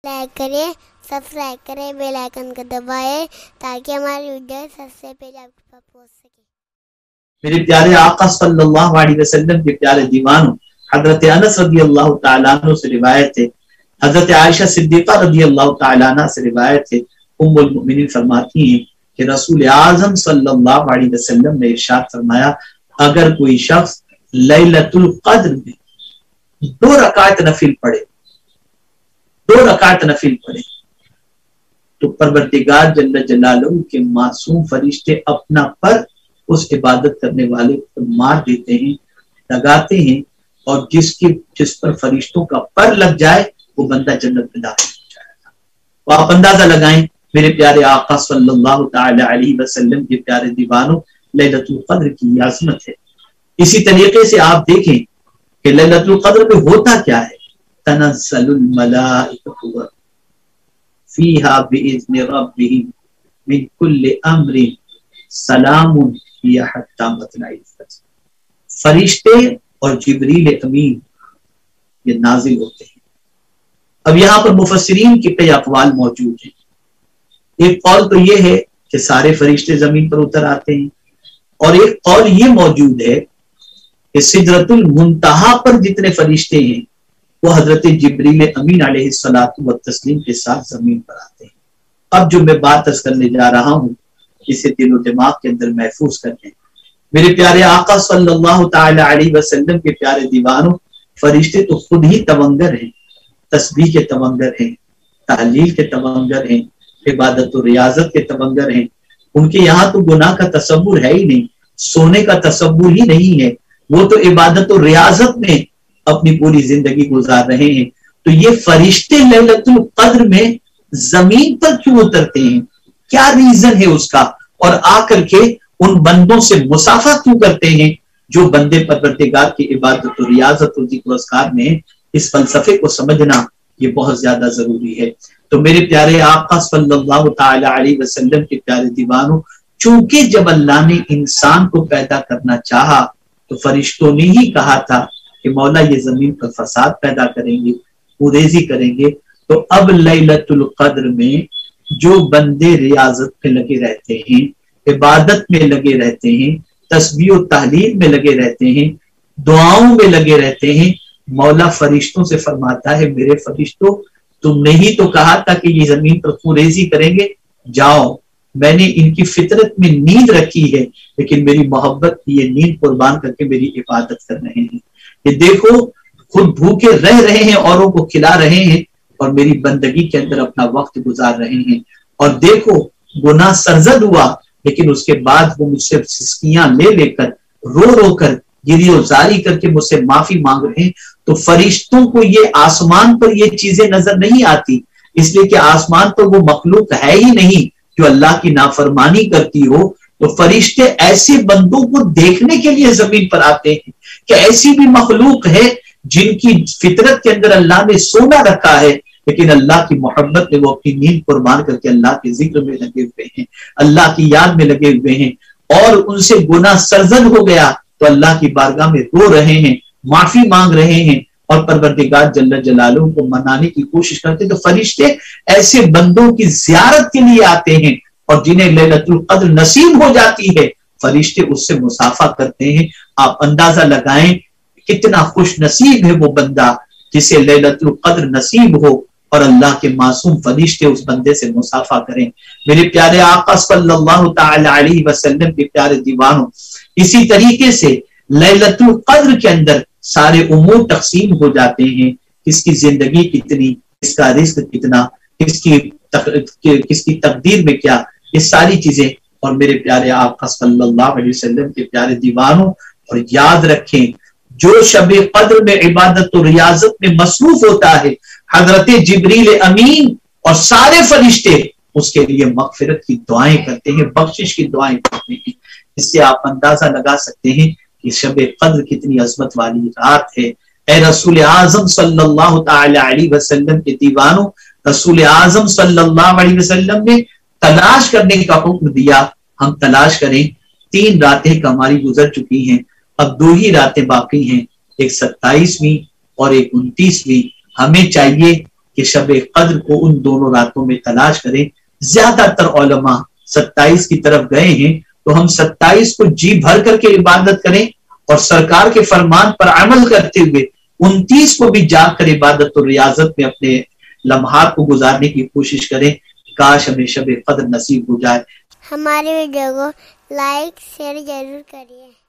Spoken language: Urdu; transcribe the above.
لائک کریں، سبسکرائب کریں، بیل آئکن کو دبائیں تاکہ ہماری ویڈیو سب سے پہلے آپ کے پاس پہنچ سکے۔ میرے پیارے آقا صلی اللہ علیہ وسلم کے پیارے دیوانوں، حضرت انس رضی اللہ تعالیٰ عنہ سے روایت ہے، حضرت عائشہ صدیقہ رضی اللہ تعالیٰ عنہ سے روایت ہے، ام المؤمنین فرماتی ہیں کہ رسول اعظم صلی اللہ علیہ وسلم نے ارشاد فرمایا، اگر کوئی شخص لیلۃ القدر میں 2 رکعت نفل پڑھے تو پروردگار جل جلالہ کے معصوم فرشتے اپنا پر اس عبادت کرنے والے پر مار دیتے ہیں، لگاتے ہیں، اور جس پر فرشتوں کا پر لگ جائے وہ بندہ جنت میں داخل ہو جائے گا۔ تو آپ اندازہ لگائیں میرے پیارے آقا صلی اللہ تعالی علیہ وسلم کے پیارے دیوانوں، لیلۃ القدر کی عظمت ہے۔ اسی طریقے سے آپ دیکھیں کہ لیلۃ القدر میں ہوتا کیا ہے، تنزل الملائکۃ فیہا بإذن ربہم من کل امر سلام ہی حتی مطلع الفجر۔ فرشتے اور جبریل امین یہ نازل ہوتے ہیں۔ اب یہاں پر مفسرین کے کئی اقوال موجود ہیں۔ ایک قول تو یہ ہے کہ سارے فرشتے زمین پر اتر آتے ہیں، اور ایک قول یہ موجود ہے کہ سدرۃ المنتہا پر جتنے فرشتے ہیں وہ حضرت جبریل امین علیہ الصلوۃ والتسلیم کے ساتھ زمین پر آتے ہیں۔ اب جو میں بات عرض کرنے جا رہا ہوں اسے دل و دماغ کے اندر محفوظ کر لیں۔ میرے پیارے آقا صلی اللہ تعالی علیہ وسلم کے پیارے دیوانوں، فرشتے تو خود ہی تونگر ہیں، تسبیح کے تونگر ہیں، تحلیل کے تونگر ہیں، عبادت و ریاضت کے تونگر ہیں۔ ان کے یہاں تو گناہ کا تصور ہے ہی نہیں، سونے کا تصور ہی نہیں ہے، وہ تو عبادت و ریاضت میں اپنی پوری زندگی گزار رہے ہیں۔ تو یہ فرشتے لیلۃ القدر میں زمین پر کیوں اترتے ہیں، کیا ریزن ہے اس کا، اور آ کر کے ان بندوں سے مصافحہ کیوں کرتے ہیں جو بندے پروردگار کی عبادت و ریاضت و ذکر و اذکار میں؟ اس فلسفے کو سمجھنا یہ بہت زیادہ ضروری ہے۔ تو میرے پیارے آقا صلی اللہ تعالی علیہ وسلم کے پیارے دیوانوں، چونکہ جب اللہ نے انسان کو پیدا کرنا چاہا تو فرشتوں نے ہی کہا تھا کہ مولا یہ زمین پر فساد پیدا کریں گے، خوریزی کریں گے، تو اب لیلۃ القدر میں جو بندے ریاضت میں لگے رہتے ہیں، عبادت میں لگے رہتے ہیں، تسبیح و تحلیل میں لگے رہتے ہیں، دعاؤں میں لگے رہتے ہیں، مولا فرشتوں سے فرماتا ہے میرے فرشتوں، تم نے ہی تو کہا تھا کہ یہ زمین پر خوریزی کریں گے، جاؤ، میں نے ان کی فطرت میں نیند رکھی ہے، لیکن میری محبت کی یہ نیند قربان کر کے میری عبادت کر رہے ہیں۔ یہ دیکھو خود بھوکے رہ رہے ہیں، اوروں کو کھلا رہے ہیں، اور میری بندگی کے اندر اپنا وقت گزار رہے ہیں، اور دیکھو گناہ سرزد ہوا لیکن اس کے بعد وہ مجھ سے سسکیاں لے لے کر رو رو کر گری و زاری کر کے مجھ سے معافی مانگ رہے ہیں۔ تو فرشتوں کو یہ آسمان پر یہ چیزیں نظر نہیں آتی، اس لیے کہ آسمان پر وہ مخلوق ہے ہی نہیں جو اللہ کی نافرمانی کرتی ہو۔ تو فرشتے ایسے بندوں کو دیکھنے کے لیے زمین پر آتے ہیں کہ ایسی بھی مخلوق ہے جن کی فطرت کے اندر اللہ نے سونا رکھا ہے، لیکن اللہ کی محبت میں وہ اپنی نیند قربان کر کے اللہ کے ذکر میں لگے ہوئے ہیں، اللہ کی یاد میں لگے ہوئے ہیں، اور ان سے گناہ سرزد ہو گیا تو اللہ کی بارگاہ میں رو رہے ہیں، معافی مانگ رہے ہیں، اور پروردگار جل جلالہ کو منانے کی کوشش کرتے ہیں۔ تو فرشتے ایسے بندوں کی زیارت کے لیے آتے ہیں، اور جنہیں لیلۃ القدر نصیب ہو جاتی ہے فرشتے اس سے مصافحہ کرتے ہیں۔ آپ اندازہ لگائیں کتنا خوش نصیب ہے وہ بندہ جسے لیلۃ القدر نصیب ہو اور اللہ کے معصوم فرشتے اس بندے سے مصافحہ کریں۔ میرے پیارے آقا صلی اللہ تعالی علیہ وسلم کے پیارے دیوانوں، اسی طریقے سے لیلۃ القدر کے اندر سارے امور تقسیم ہو جاتے ہیں، کس کی زندگی کتنی، کس کا رزق کتنا، کس کی تقدیر میں کیا، یہ ساری چیزیں۔ اور میرے پیارے آقا صلی اللہ علیہ وسلم کے پیارے دیوانوں، اور یاد رکھیں جو شب قدر میں عبادت و ریاضت میں مصروف ہوتا ہے، حضرت جبریل امین اور سارے فرشتے اس کے لیے مغفرت کی دعائیں کرتے ہیں، بخشش کی دعائیں کرتے ہیں۔ اس سے آپ اندازہ لگا سکتے ہیں کہ شب قدر کتنی عظمت والی رات ہے۔ اے رسول اعظم صلی اللہ تعالی علیہ وسلم کے دیوانوں، رسول اعظم صلی اللہ علیہ وسلم نے تلاش کرنے کا حکم دیا، ہم تلاش کریں۔ 3 راتیں ہماری گزر چکی ہیں، اب 2 ہی راتیں باقی ہیں، ایک 27ویں اور ایک 29ویں۔ ہمیں چاہیے کہ شب قدر کو ان دونوں راتوں میں تلاش کریں. زیادہ تر علماء 27 کی طرف گئے ہیں، تو ہم 27 کو جی بھر کر کے عبادت کریں اور سرکار کے فرمان پر عمل کرتے ہوئے 29 کو بھی جاگ کر عبادت اور ریاضت میں اپنے لمحات کو گزارنے کی کوشش کریں. کاش ہمیں شب قدر نصیب ہو جائے. ہمارے ویڈیو کو لائک شیئر ضرور کریے.